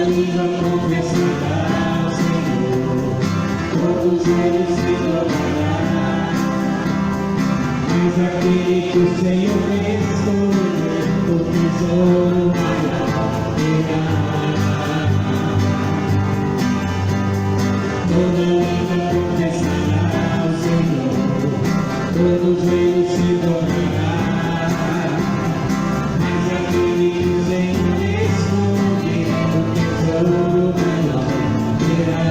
língua confessará ao Senhor, todo joelho se dobrará. Mas aquele que o Senhor escolheu, o tesouro maior terá. Toda língua confessará ao Senhor, todo joelho se dobrará. Mas aquele que o Senhor escolheu, o tesouro maior terá.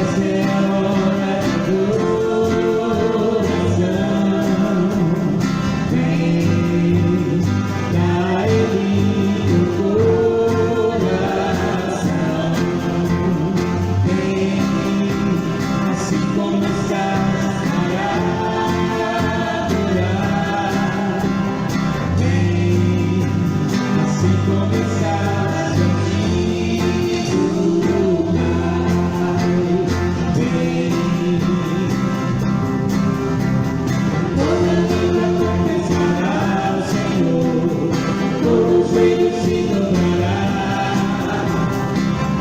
Essa é a hora de adoração. Vem, dá a Ele o coração. Vem, assim começar a adorar. Vem, assim começar a sentir o Pai. Vem, toda língua confessará ao Senhor, todo joelho se dobrará.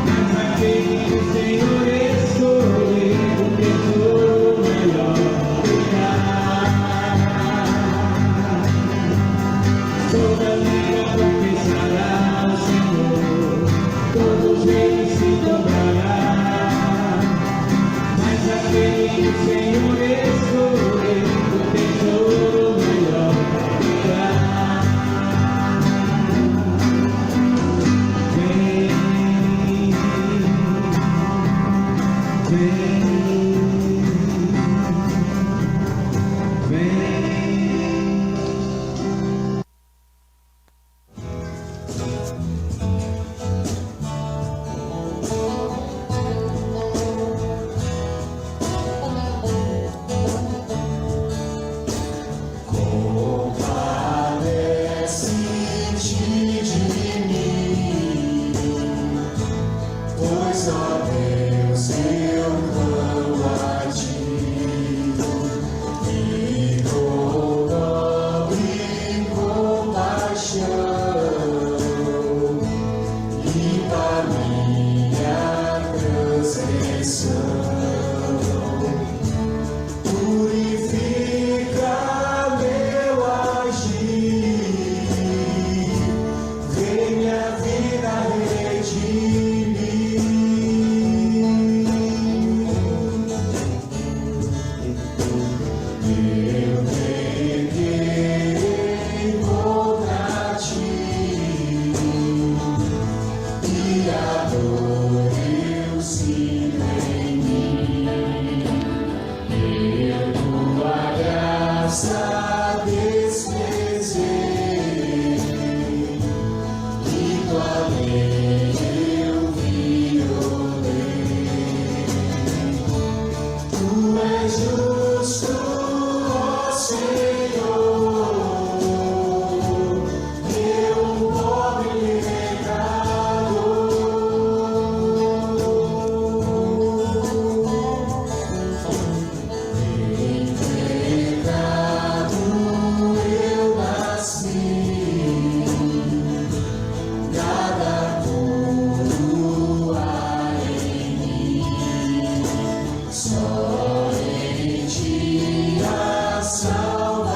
Mas aquele que o Senhor escolheu, o tesouro maior terá. Toda língua confessará ao Senhor, todo joelho se dobrará. Mas aquele que o Senhor escolheu, o tesouro maior terá. Vem, vem, vem. Compadece-te de mim, pois, ó Deus, eu clamo a ti, e com dobre compaixão, limpa minha transgressão. Purifica meu agir, vem minha vida redimir. Eu pequei contra ti, e a dor eu sinto em mim. Eu tua graça desprezei, e tua lei eu violei. Tu és justo, ó Senhor, eu um pobre pecador. Em pecado eu nasci, nada puro há em mim, só em ti a salvação.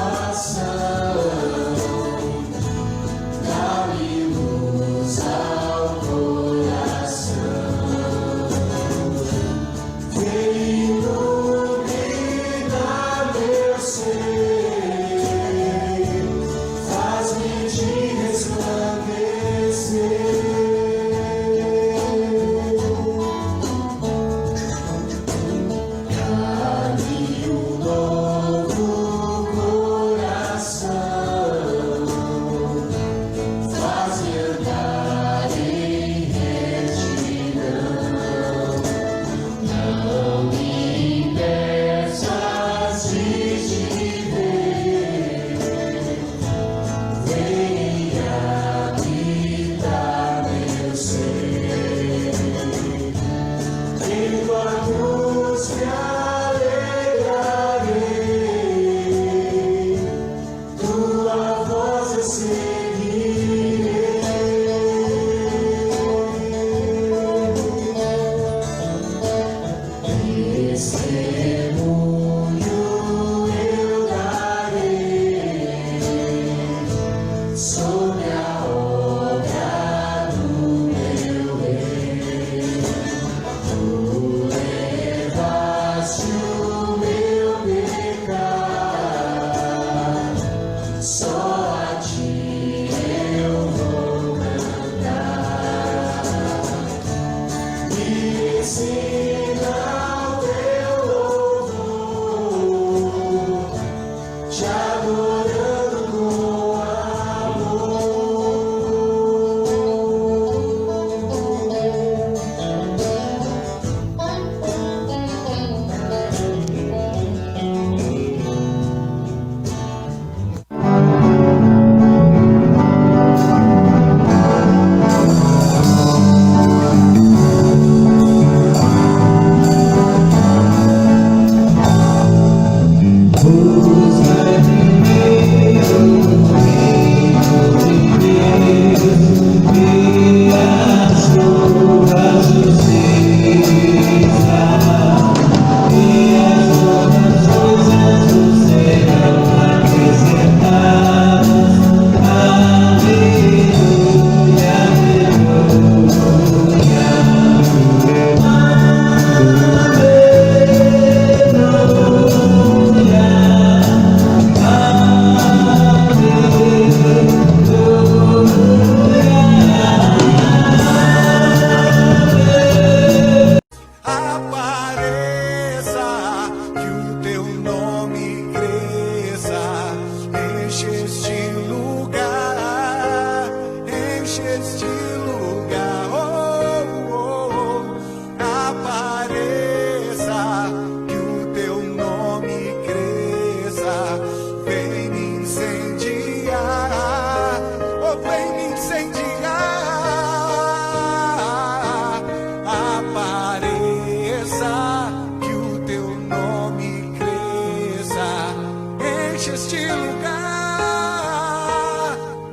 enche este lugar,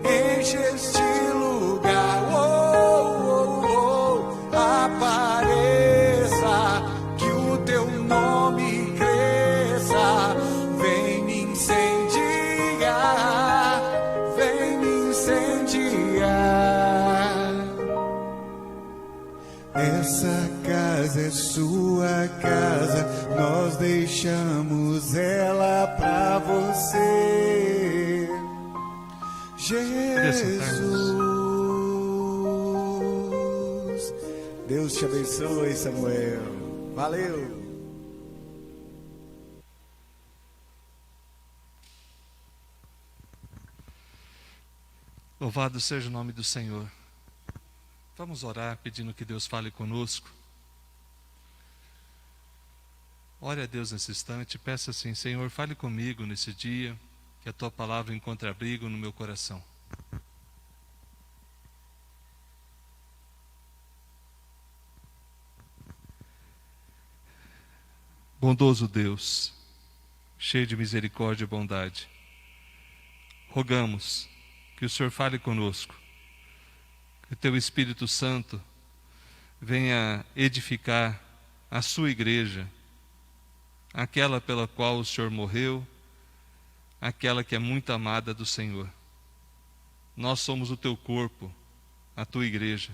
enche este lugar. Oh, oh, oh. Apareça, que o teu nome cresça. Vem me incendiar, vem me incendiar. Essa casa é sua casa, nós deixamos ela pra você, Jesus. Deus te abençoe, Samuel. Valeu. Louvado seja o nome do Senhor. Vamos orar pedindo que Deus fale conosco. Ore a Deus nesse instante, peça assim: Senhor, fale comigo nesse dia, que a Tua palavra encontre abrigo no meu coração. Bondoso Deus, cheio de misericórdia e bondade, rogamos que o Senhor fale conosco, que o Teu Espírito Santo venha edificar a Sua igreja, aquela pela qual o Senhor morreu, aquela que é muito amada do Senhor. Nós somos o Teu corpo, a Tua igreja,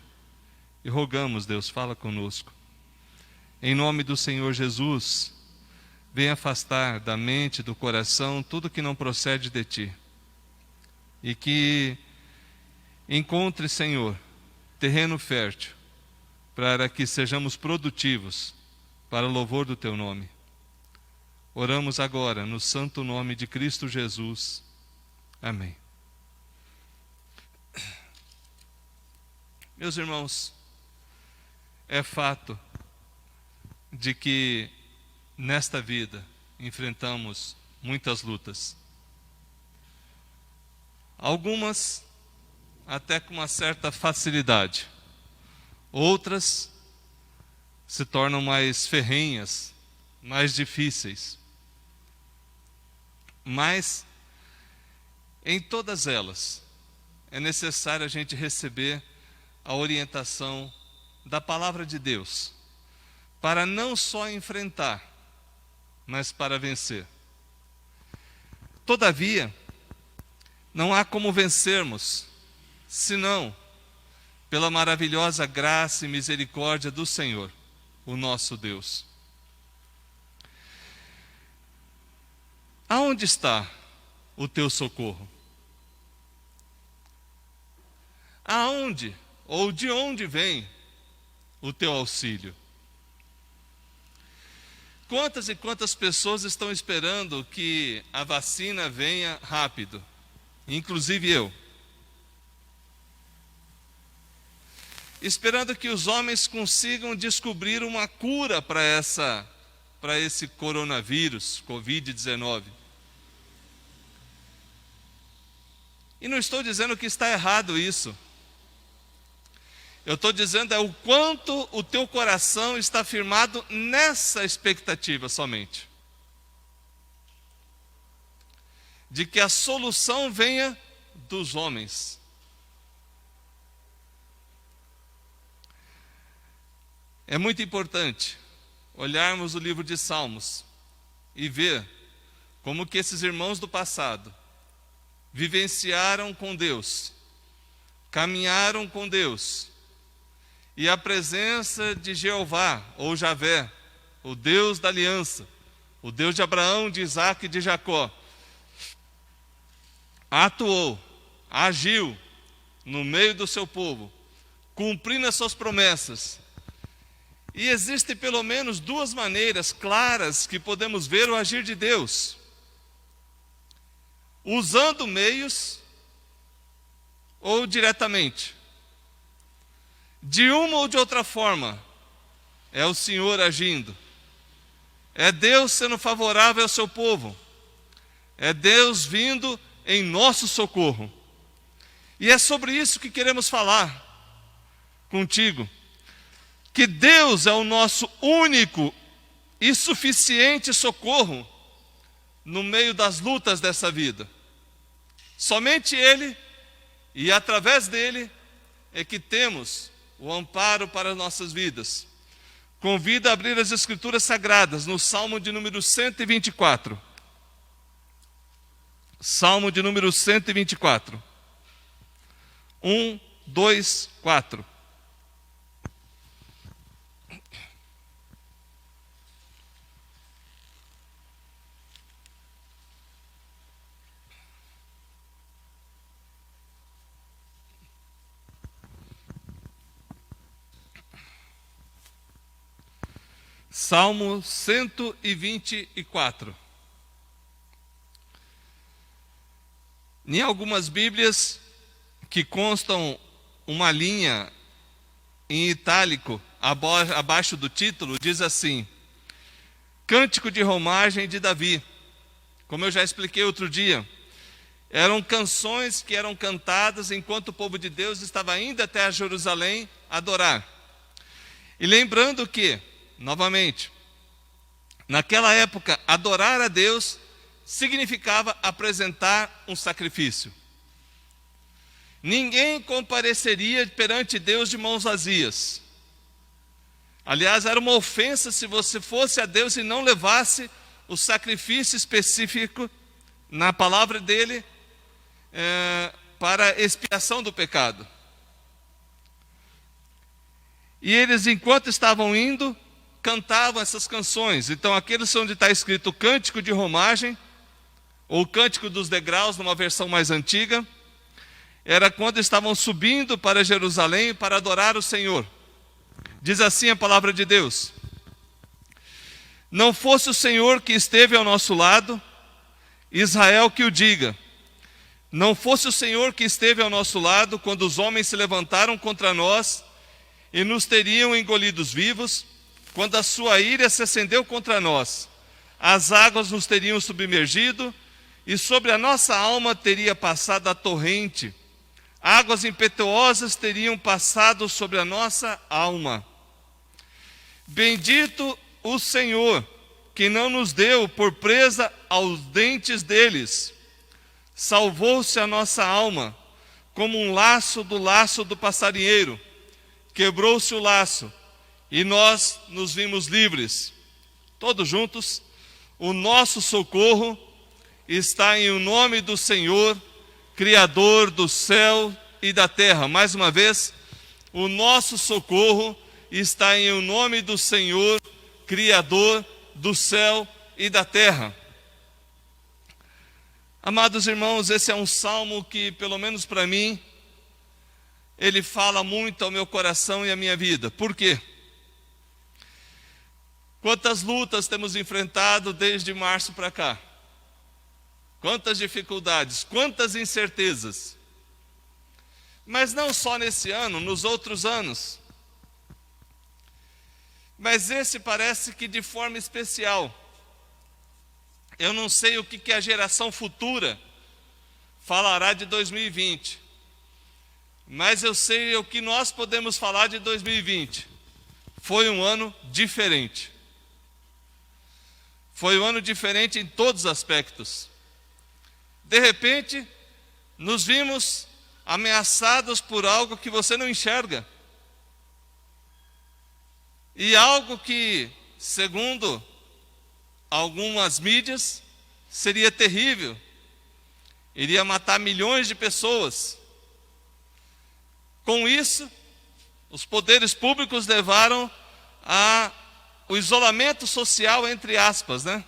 e rogamos, Deus, fala conosco. Em nome do Senhor Jesus, venha afastar da mente e do coração tudo que não procede de Ti, e que encontre, Senhor, terreno fértil, para que sejamos produtivos para o louvor do Teu nome. Oramos agora no santo nome de Cristo Jesus. Amém. Meus irmãos, é fato de que nesta vida enfrentamos muitas lutas. Algumas até com uma certa facilidade. Outras se tornam mais ferrenhas, mais difíceis. Mas em todas elas é necessário a gente receber a orientação da palavra de Deus, para não só enfrentar, mas para vencer. Todavia, não há como vencermos, senão pela maravilhosa graça e misericórdia do Senhor, o nosso Deus. Aonde está o teu socorro? Aonde ou de onde vem o teu auxílio? Quantas e quantas pessoas estão esperando que a vacina venha rápido? Inclusive eu. Esperando que os homens consigam descobrir uma cura para esse coronavírus, Covid-19. E não estou dizendo que está errado isso. Eu estou dizendo o quanto o teu coração está firmado nessa expectativa somente. De que a solução venha dos homens. É muito importante olharmos o livro de Salmos e ver como que esses irmãos do passado vivenciaram com Deus, caminharam com Deus, e a presença de Jeová, ou Javé, o Deus da aliança, o Deus de Abraão, de Isaac e de Jacó, atuou, agiu no meio do seu povo, cumprindo as suas promessas. E existem pelo menos duas maneiras claras que podemos ver o agir de Deus: usando meios ou diretamente. De uma ou de outra forma, é o Senhor agindo. É Deus sendo favorável ao seu povo. É Deus vindo em nosso socorro. E é sobre isso que queremos falar contigo. Que Deus é o nosso único e suficiente socorro no meio das lutas dessa vida. Somente Ele, e através dele, é que temos o amparo para as nossas vidas. Convido a abrir as Escrituras Sagradas no Salmo de número 124. Salmo de número 124. 1, 2, 4. Salmo 124. Em algumas Bíblias que constam uma linha em itálico abaixo do título, diz assim: Cântico de Romagem de Davi. Como eu já expliquei outro dia, eram canções que eram cantadas enquanto o povo de Deus estava indo até a Jerusalém adorar. E lembrando que, novamente, naquela época, adorar a Deus significava apresentar um sacrifício. Ninguém compareceria perante Deus de mãos vazias. Aliás, era uma ofensa se você fosse a Deus e não levasse o sacrifício específico na palavra dele para expiação do pecado. E eles, enquanto estavam indo, cantavam essas canções. Então, aqueles onde está escrito Cântico de Romagem, ou Cântico dos Degraus, numa versão mais antiga, era quando estavam subindo para Jerusalém para adorar o Senhor. Diz assim a palavra de Deus: Não fosse o Senhor que esteve ao nosso lado, Israel que o diga. Não fosse o Senhor que esteve ao nosso lado, quando os homens se levantaram contra nós e nos teriam engolidos vivos, quando a sua ira se acendeu contra nós, as águas nos teriam submergido, e sobre a nossa alma teria passado a torrente, águas impetuosas teriam passado sobre a nossa alma. Bendito o Senhor, que não nos deu por presa aos dentes deles. Salvou-se a nossa alma, como um laço do passarinheiro. Quebrou-se o laço, e nós nos vimos livres. Todos juntos, o nosso socorro está em o nome do Senhor, Criador do céu e da terra. Mais uma vez, o nosso socorro está em o nome do Senhor, Criador do céu e da terra. Amados irmãos, esse é um salmo que, pelo menos para mim, ele fala muito ao meu coração e à minha vida. Por quê? Quantas lutas temos enfrentado desde março para cá? Quantas dificuldades, quantas incertezas. Mas não só nesse ano, nos outros anos. Mas esse parece que de forma especial. Eu não sei o que a geração futura falará de 2020. Mas eu sei o que nós podemos falar de 2020. Foi um ano diferente. Foi um ano diferente em todos os aspectos. De repente, nos vimos ameaçados por algo que você não enxerga. E algo que, segundo algumas mídias, seria terrível. Iria matar milhões de pessoas. Com isso, os poderes públicos levaram o isolamento social, entre aspas, né?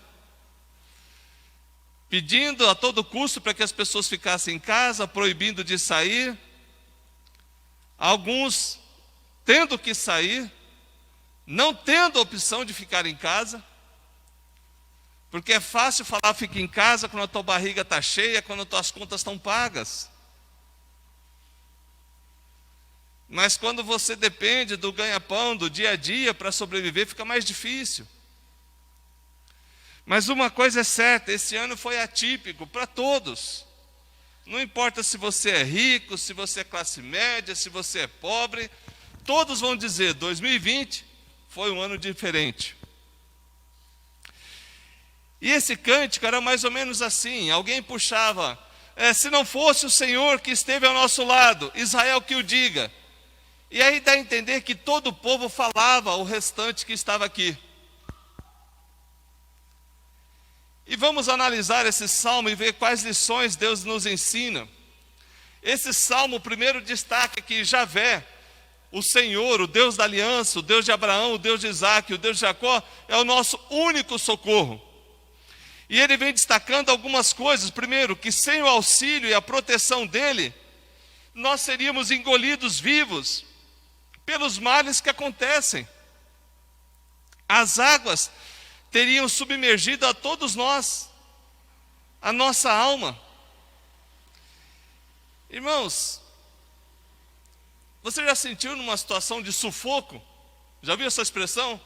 Pedindo a todo custo para que as pessoas ficassem em casa, proibindo de sair. Alguns tendo que sair, não tendo a opção de ficar em casa. Porque é fácil falar fica em casa quando a tua barriga está cheia, quando as tuas contas estão pagas. Mas quando você depende do ganha-pão, do dia a dia para sobreviver, fica mais difícil. Mas uma coisa é certa, esse ano foi atípico para todos. Não importa se você é rico, se você é classe média, se você é pobre, todos vão dizer, 2020 foi um ano diferente. E esse cântico era mais ou menos assim, alguém puxava, se não fosse o Senhor que esteve ao nosso lado, Israel que o diga. E aí dá a entender que todo o povo falava o restante que estava aqui. E vamos analisar esse salmo e ver quais lições Deus nos ensina. Esse salmo primeiro destaca que Javé, o Senhor, o Deus da aliança, o Deus de Abraão, o Deus de Isaac, o Deus de Jacó, é o nosso único socorro. E ele vem destacando algumas coisas. Primeiro, que sem o auxílio e a proteção dele, nós seríamos engolidos vivos pelos males que acontecem. As águas teriam submergido a todos nós, a nossa alma. Irmãos, você já sentiu numa situação de sufoco? Já viu essa expressão?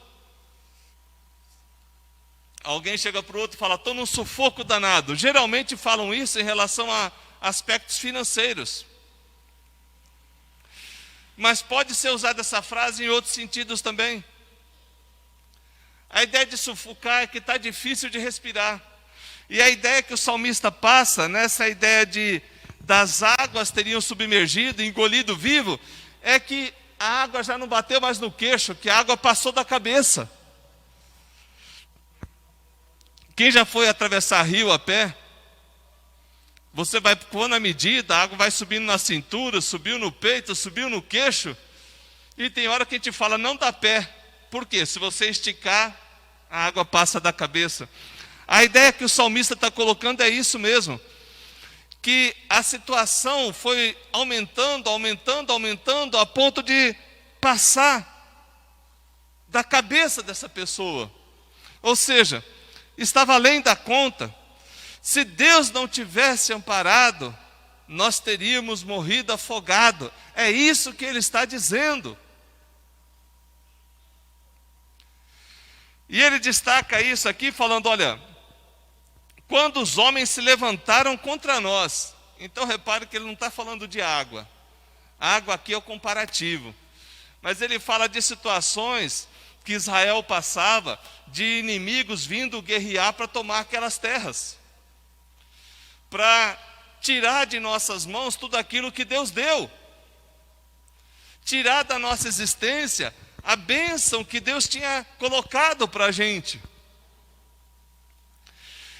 Alguém chega para o outro e fala, estou num sufoco danado. Geralmente falam isso em relação a aspectos financeiros. Mas pode ser usada essa frase em outros sentidos também. A ideia de sufocar é que está difícil de respirar. E a ideia que o salmista passa, nessa ideia das águas teriam submergido, engolido vivo, é que a água já não bateu mais no queixo, que a água passou da cabeça. Quem já foi atravessar rio a pé, você vai pondo a medida, a água vai subindo na cintura, subiu no peito, subiu no queixo, e tem hora que a gente fala, não dá pé. Por quê? Se você esticar, a água passa da cabeça. A ideia que o salmista está colocando é isso mesmo, que a situação foi aumentando, a ponto de passar da cabeça dessa pessoa. Ou seja, estava além da conta. Se Deus não tivesse amparado, nós teríamos morrido afogado. É isso que ele está dizendo. E ele destaca isso aqui falando, olha, quando os homens se levantaram contra nós. Então repare que ele não está falando de água. A água aqui é o comparativo. Mas ele fala de situações que Israel passava, de inimigos vindo guerrear para tomar aquelas terras, para tirar de nossas mãos tudo aquilo que Deus deu, tirar da nossa existência a bênção que Deus tinha colocado para a gente.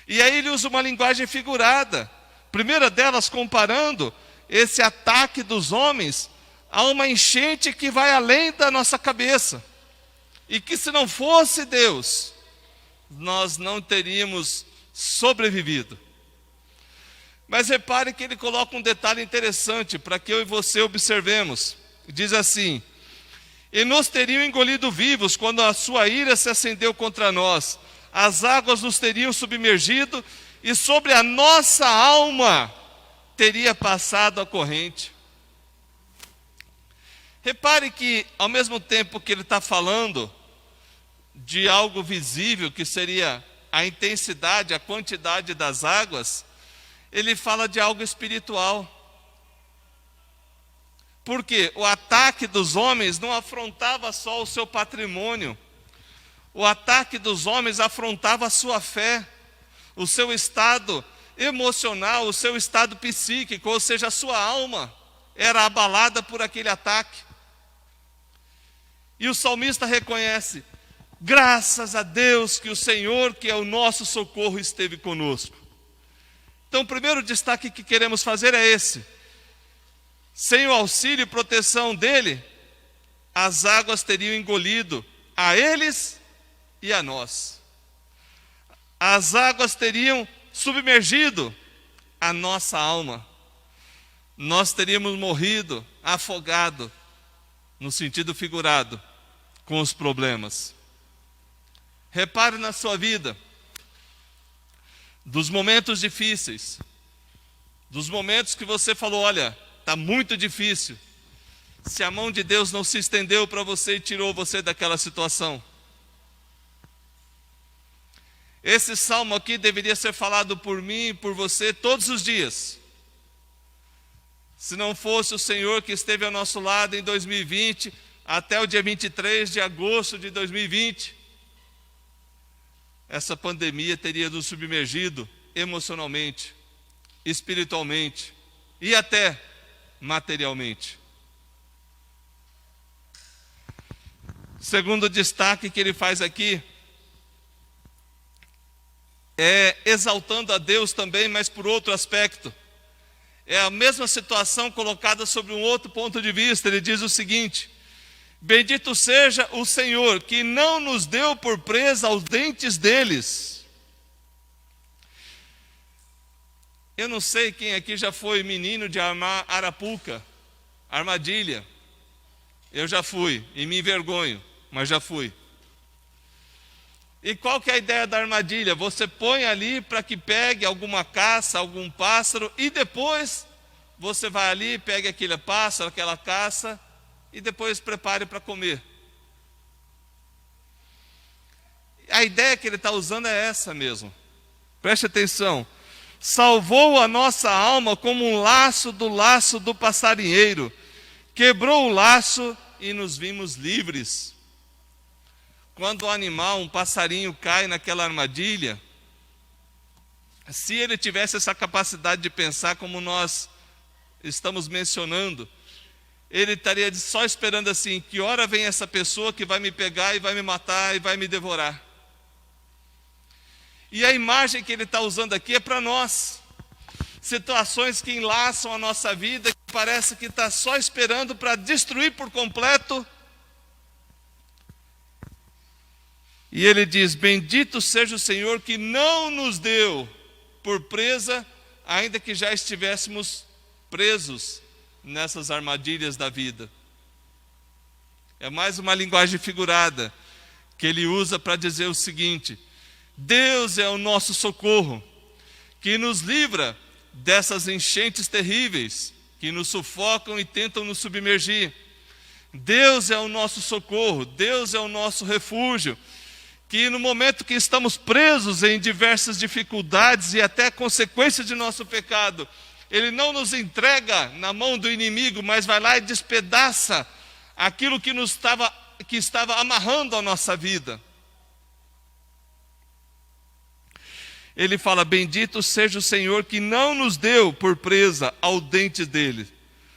E aí ele usa uma linguagem figurada, primeira delas comparando esse ataque dos homens a uma enchente que vai além da nossa cabeça, e que se não fosse Deus, nós não teríamos sobrevivido. Mas repare que ele coloca um detalhe interessante para que eu e você observemos. Diz assim, e nos teriam engolido vivos quando a sua ira se acendeu contra nós, as águas nos teriam submergido e sobre a nossa alma teria passado a corrente. Repare que ao mesmo tempo que ele está falando de algo visível, que seria a intensidade, a quantidade das águas, ele fala de algo espiritual. Porque o ataque dos homens não afrontava só o seu patrimônio, o ataque dos homens afrontava a sua fé, o seu estado emocional, o seu estado psíquico, ou seja, a sua alma era abalada por aquele ataque. E o salmista reconhece, graças a Deus que o Senhor, que é o nosso socorro, esteve conosco. Então o primeiro destaque que queremos fazer é esse. Sem o auxílio e proteção dele, as águas teriam engolido a eles e a nós. As águas teriam submergido a nossa alma. Nós teríamos morrido, afogado, no sentido figurado, com os problemas. Repare na sua vida, dos momentos difíceis, dos momentos que você falou, olha, está muito difícil. Se a mão de Deus não se estendeu para você e tirou você daquela situação. Esse salmo aqui deveria ser falado por mim e por você todos os dias. Se não fosse o Senhor que esteve ao nosso lado em 2020, até o dia 23 de agosto de 2020, essa pandemia teria nos submergido emocionalmente, espiritualmente e até materialmente. Segundo destaque que ele faz aqui é exaltando a Deus também, mas por outro aspecto. É a mesma situação colocada sobre um outro ponto de vista. Ele diz o seguinte: bendito seja o Senhor, que não nos deu por presa aos dentes deles. Eu não sei quem aqui já foi menino de armar arapuca, armadilha. Eu já fui, e me envergonho, mas já fui. E qual que é a ideia da armadilha? Você põe ali para que pegue alguma caça, algum pássaro, e depois você vai ali, pegue aquele pássaro, aquela caça, e depois prepare para comer. A ideia que ele está usando é essa mesmo. Preste atenção. Salvou a nossa alma como um laço do passarinheiro. Quebrou o laço e nos vimos livres. Quando o animal, um passarinho, cai naquela armadilha, se ele tivesse essa capacidade de pensar como nós estamos mencionando, ele estaria só esperando assim, que hora vem essa pessoa que vai me pegar e vai me matar e vai me devorar. E a imagem que ele está usando aqui é para nós. Situações que enlaçam a nossa vida, que parece que está só esperando para destruir por completo. E ele diz: bendito seja o Senhor que não nos deu por presa, ainda que já estivéssemos presos nessas armadilhas da vida. É mais uma linguagem figurada que ele usa para dizer o seguinte: Deus é o nosso socorro, que nos livra dessas enchentes terríveis que nos sufocam e tentam nos submergir. Deus é o nosso socorro, Deus é o nosso refúgio, que no momento que estamos presos em diversas dificuldades e até consequências de nosso pecado, Ele não nos entrega na mão do inimigo, mas vai lá e despedaça aquilo que estava amarrando a nossa vida. Ele fala: bendito seja o Senhor que não nos deu por presa ao dente dele.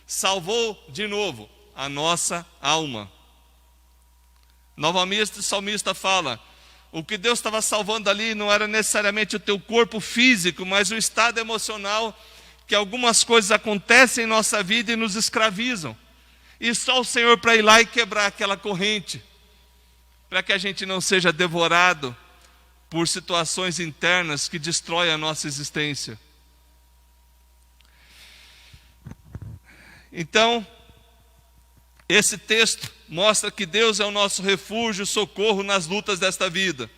Salvou de novo a nossa alma. Novamente o salmista fala: o que Deus estava salvando ali não era necessariamente o teu corpo físico, mas o estado emocional, que algumas coisas acontecem em nossa vida e nos escravizam. E só o Senhor para ir lá e quebrar aquela corrente, para que a gente não seja devorado por situações internas que destroem a nossa existência. Então, esse texto mostra que Deus é o nosso refúgio, socorro nas lutas desta vida.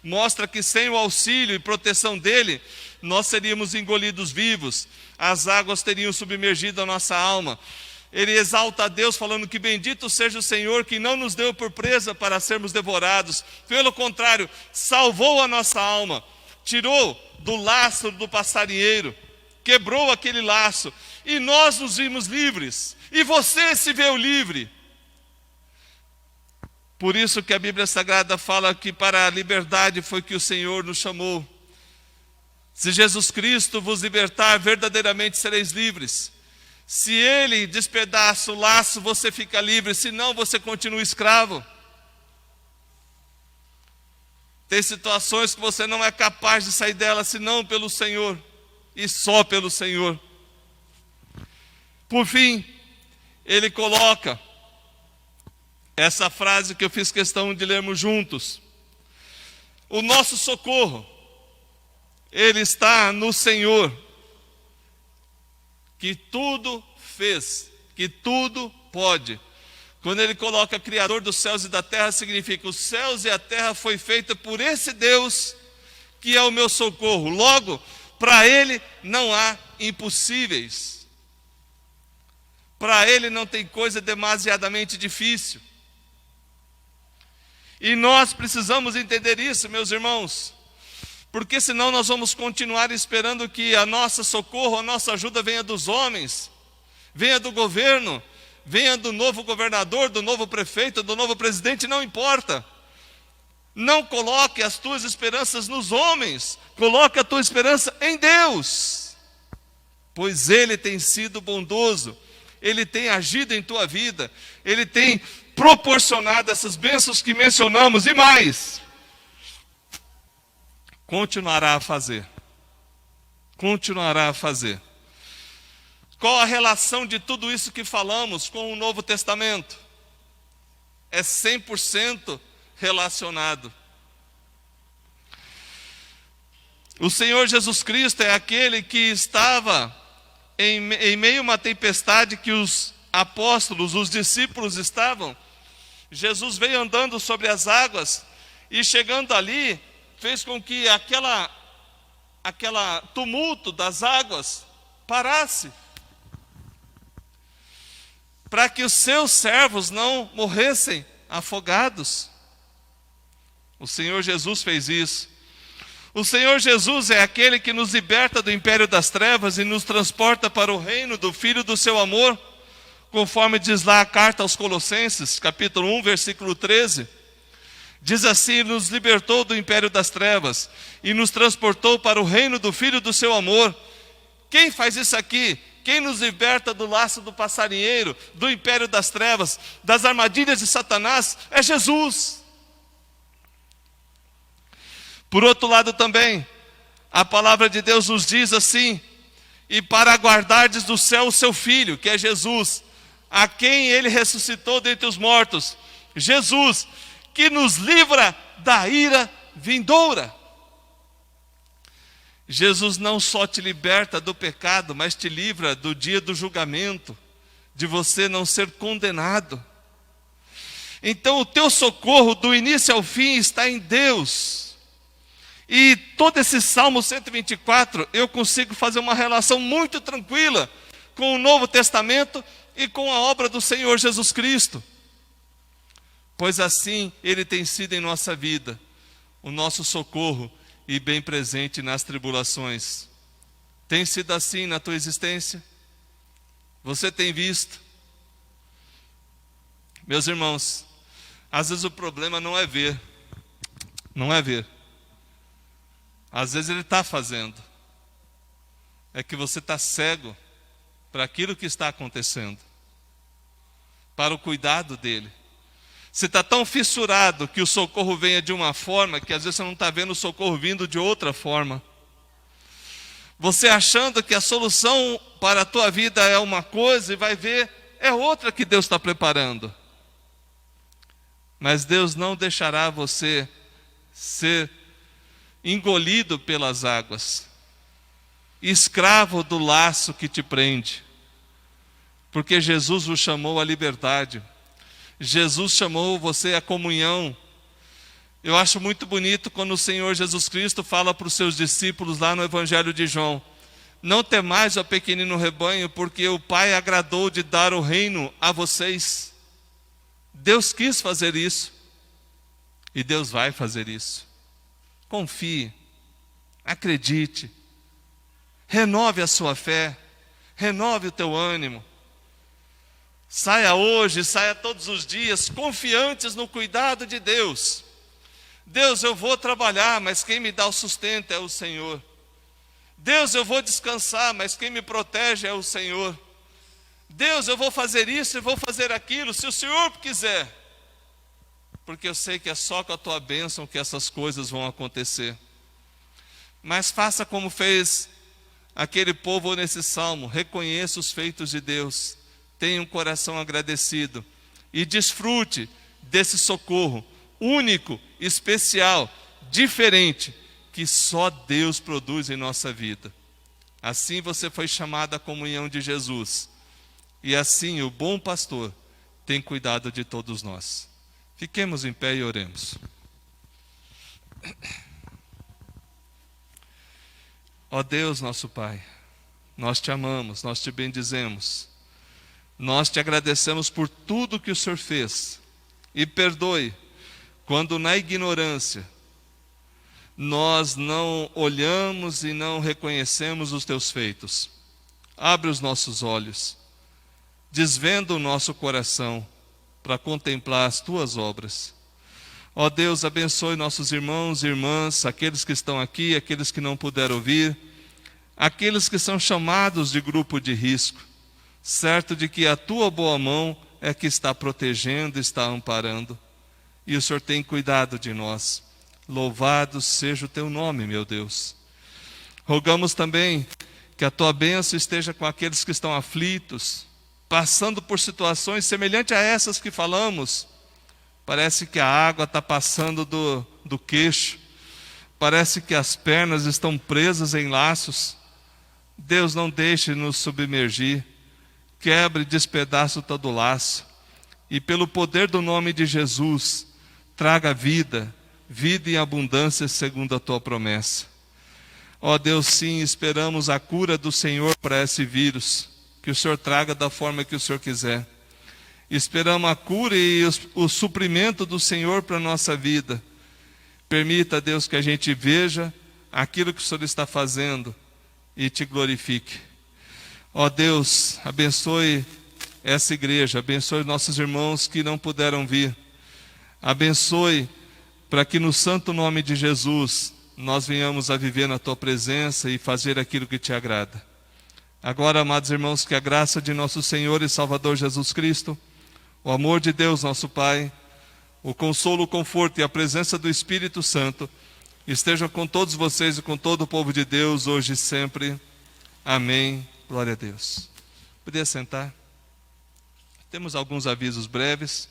Mostra que sem o auxílio e proteção dele, nós seríamos engolidos vivos, as águas teriam submergido a nossa alma. Ele exalta a Deus falando que bendito seja o Senhor que não nos deu por presa para sermos devorados. Pelo contrário, salvou a nossa alma, tirou do laço do passarinheiro, quebrou aquele laço e nós nos vimos livres. E você se viu livre. Por isso que a Bíblia Sagrada fala que para a liberdade foi que o Senhor nos chamou. Se Jesus Cristo vos libertar, verdadeiramente sereis livres. Se Ele despedaça o laço, você fica livre, senão você continua escravo. Tem situações que você não é capaz de sair dela, senão pelo Senhor, e só pelo Senhor. Por fim, ele coloca essa frase que eu fiz questão de lermos juntos. O nosso socorro, ele está no Senhor, que tudo fez, que tudo pode. Quando ele coloca Criador dos céus e da terra, significa os céus e a terra foi feita por esse Deus, que é o meu socorro. Logo, para Ele não há impossíveis. Para Ele não tem coisa demasiadamente difícil. E nós precisamos entender isso, meus irmãos, porque senão nós vamos continuar esperando que a nossa socorro, a nossa ajuda venha dos homens, venha do governo, venha do novo governador, do novo prefeito, do novo presidente, não importa. Não coloque as tuas esperanças nos homens, coloque a tua esperança em Deus, pois Ele tem sido bondoso, Ele tem agido em tua vida, Ele tem proporcionado essas bênçãos que mencionamos e mais. Continuará a fazer. Continuará a fazer. Qual a relação de tudo isso que falamos com o Novo Testamento? É 100% relacionado. O Senhor Jesus Cristo é aquele que estava em meio a uma tempestade que os apóstolos, os discípulos estavam. Jesus veio andando sobre as águas e chegando ali, fez com que aquela tumulto das águas parasse, para que os seus servos não morressem afogados. O Senhor Jesus fez isso. O Senhor Jesus é aquele que nos liberta do império das trevas e nos transporta para o reino do Filho do seu amor, conforme diz lá a carta aos Colossenses, capítulo 1, versículo 13. Diz assim: nos libertou do império das trevas e nos transportou para o reino do Filho do seu amor. Quem faz isso aqui? Quem nos liberta do laço do passarinheiro, do império das trevas, das armadilhas de Satanás, é Jesus. Por outro lado também, a palavra de Deus nos diz assim: e para aguardardes do céu o seu Filho, que é Jesus, a quem Ele ressuscitou dentre os mortos, Jesus, que nos livra da ira vindoura. Jesus não só te liberta do pecado, mas te livra do dia do julgamento, de você não ser condenado. Então o teu socorro do início ao fim está em Deus. E todo esse Salmo 124, eu consigo fazer uma relação muito tranquila com o Novo Testamento e com a obra do Senhor Jesus Cristo. Pois assim Ele tem sido em nossa vida o nosso socorro e bem presente nas tribulações. Tem sido assim na tua existência? Você tem visto? Meus irmãos, às vezes o problema não é ver. Não é ver. Às vezes Ele está fazendo. É que você está cego para aquilo que está acontecendo, para o cuidado dEle. Você está tão fissurado que o socorro venha de uma forma que às vezes você não está vendo o socorro vindo de outra forma. Você achando que a solução para a tua vida é uma coisa e vai ver, é outra que Deus está preparando. Mas Deus não deixará você ser engolido pelas águas, escravo do laço que te prende, porque Jesus o chamou à liberdade. Jesus chamou você à comunhão. Eu acho muito bonito quando o Senhor Jesus Cristo fala para os seus discípulos lá no Evangelho de João: não temais, ó pequenino rebanho, porque o Pai agradou de dar o reino a vocês. Deus quis fazer isso, e Deus vai fazer isso. Confie, acredite, renove a sua fé, renove o teu ânimo. Saia hoje, saia todos os dias, confiantes no cuidado de Deus. Deus, eu vou trabalhar, mas quem me dá o sustento é o Senhor. Deus, eu vou descansar, mas quem me protege é o Senhor. Deus, eu vou fazer isso e vou fazer aquilo, se o Senhor quiser. Porque eu sei que é só com a tua bênção que essas coisas vão acontecer. Mas faça como fez aquele povo nesse salmo: reconheça os feitos de Deus, tenha um coração agradecido e desfrute desse socorro único, especial, diferente, que só Deus produz em nossa vida. Assim você foi chamado à comunhão de Jesus, e assim o bom pastor tem cuidado de todos nós. Fiquemos em pé e oremos. Ó Deus, nosso Pai, nós te amamos, nós te bendizemos. Nós te agradecemos por tudo que o Senhor fez. E perdoe quando na ignorância nós não olhamos e não reconhecemos os teus feitos. Abre os nossos olhos, desvenda o nosso coração para contemplar as tuas obras. Ó Deus, abençoe nossos irmãos e irmãs, aqueles que estão aqui, aqueles que não puderam vir, aqueles que são chamados de grupo de risco, certo de que a tua boa mão é que está protegendo, está amparando, e o Senhor tem cuidado de nós. Louvado seja o teu nome, meu Deus. Rogamos também que a tua bênção esteja com aqueles que estão aflitos, passando por situações semelhantes a essas que falamos. Parece que a água está passando do queixo, parece que as pernas estão presas em laços. Deus, não deixe nos submergir, quebre e despedaça todo o laço, e pelo poder do nome de Jesus, traga vida, vida em abundância segundo a tua promessa. Ó Deus, sim, esperamos a cura do Senhor para esse vírus, que o Senhor traga da forma que o Senhor quiser. Esperamos a cura e o suprimento do Senhor para a nossa vida. Permita, Deus, que a gente veja aquilo que o Senhor está fazendo e te glorifique. Ó Deus, abençoe essa igreja, abençoe nossos irmãos que não puderam vir. Abençoe para que no santo nome de Jesus nós venhamos a viver na tua presença e fazer aquilo que te agrada. Agora, amados irmãos, que a graça de nosso Senhor e Salvador Jesus Cristo, o amor de Deus, nosso Pai, o consolo, o conforto e a presença do Espírito Santo estejam com todos vocês e com todo o povo de Deus, hoje e sempre. Amém. Glória a Deus. Podia sentar? Temos alguns avisos breves.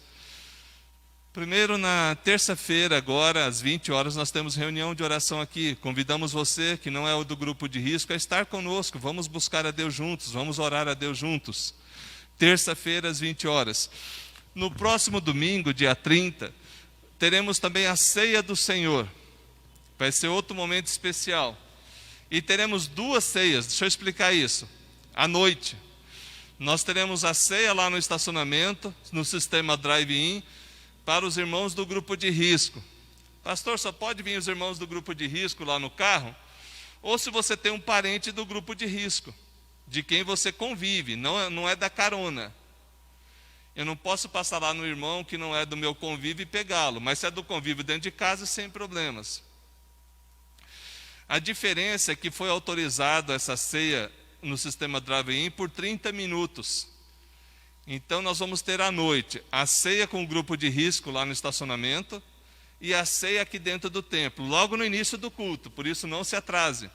Primeiro, na terça-feira, agora, às 20 horas, nós temos reunião de oração aqui. Convidamos você, que não é o do grupo de risco, a estar conosco. Vamos buscar a Deus juntos, vamos orar a Deus juntos. Terça-feira, às 20 horas. No próximo domingo, dia 30, teremos também a Ceia do Senhor. Vai ser outro momento especial. E teremos duas ceias, deixa eu explicar isso. À noite, nós teremos a ceia lá no estacionamento, no sistema drive-in, para os irmãos do grupo de risco. Pastor, só pode vir os irmãos do grupo de risco lá no carro? Ou se você tem um parente do grupo de risco, de quem você convive, não é da carona. Eu não posso passar lá no irmão que não é do meu convívio e pegá-lo, mas se é do convívio dentro de casa, sem problemas. A diferença é que foi autorizado essa ceia no sistema drive-in por 30 minutos. Então nós vamos ter à noite a ceia com o grupo de risco lá no estacionamento e a ceia aqui dentro do templo, logo no início do culto, por isso não se atrase.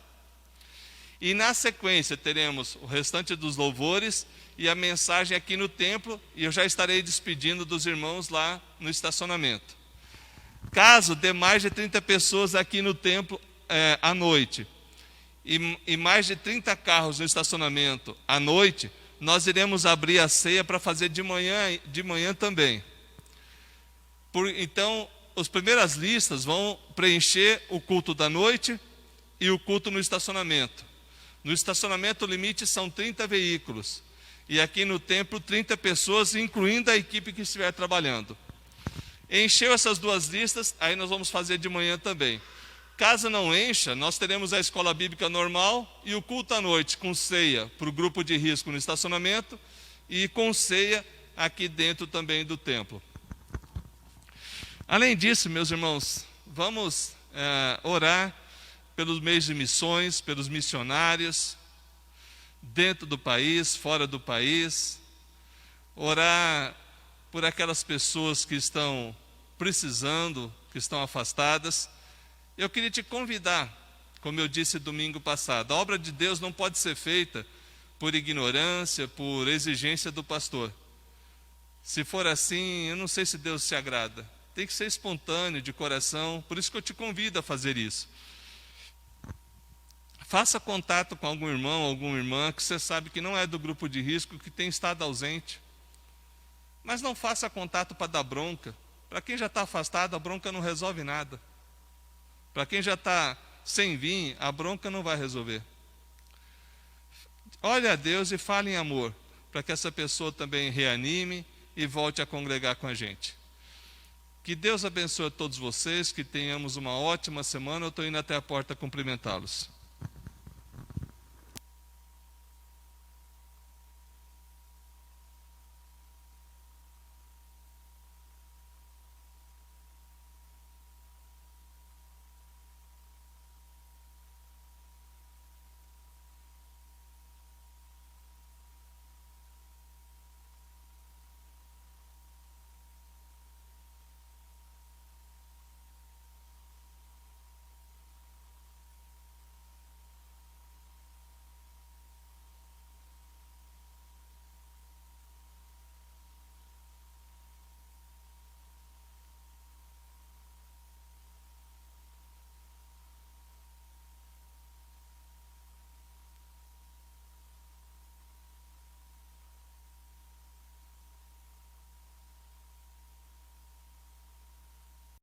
E na sequência teremos o restante dos louvores e a mensagem aqui no templo, e eu já estarei despedindo dos irmãos lá no estacionamento. Caso dê mais de 30 pessoas aqui no templo à noite, e mais de 30 carros no estacionamento à noite, nós iremos abrir a ceia para fazer de manhã também. Então, as primeiras listas vão preencher o culto da noite e o culto no estacionamento. No estacionamento o limite são 30 veículos. E aqui no templo 30 pessoas, incluindo a equipe que estiver trabalhando. Encheu essas duas listas, aí nós vamos fazer de manhã também. Caso não encha, nós teremos a escola bíblica normal e o culto à noite com ceia para o grupo de risco no estacionamento e com ceia aqui dentro também do templo. Além disso, meus irmãos, vamos orar pelos meios de missões, pelos missionários, dentro do país, fora do país, orar por aquelas pessoas que estão precisando, que estão afastadas. Eu queria te convidar, como eu disse domingo passado, a obra de Deus não pode ser feita por ignorância, por exigência do pastor. Se for assim, eu não sei se Deus se agrada. Tem que ser espontâneo, de coração, por isso que eu te convido a fazer isso. Faça contato com algum irmão, alguma irmã, que você sabe que não é do grupo de risco, que tem estado ausente. Mas não faça contato para dar bronca. Para quem já está afastado, a bronca não resolve nada. Para quem já está sem vir, a bronca não vai resolver. Olhe a Deus e fale em amor, para que essa pessoa também reanime e volte a congregar com a gente. Que Deus abençoe a todos vocês, que tenhamos uma ótima semana. Eu estou indo até a porta cumprimentá-los.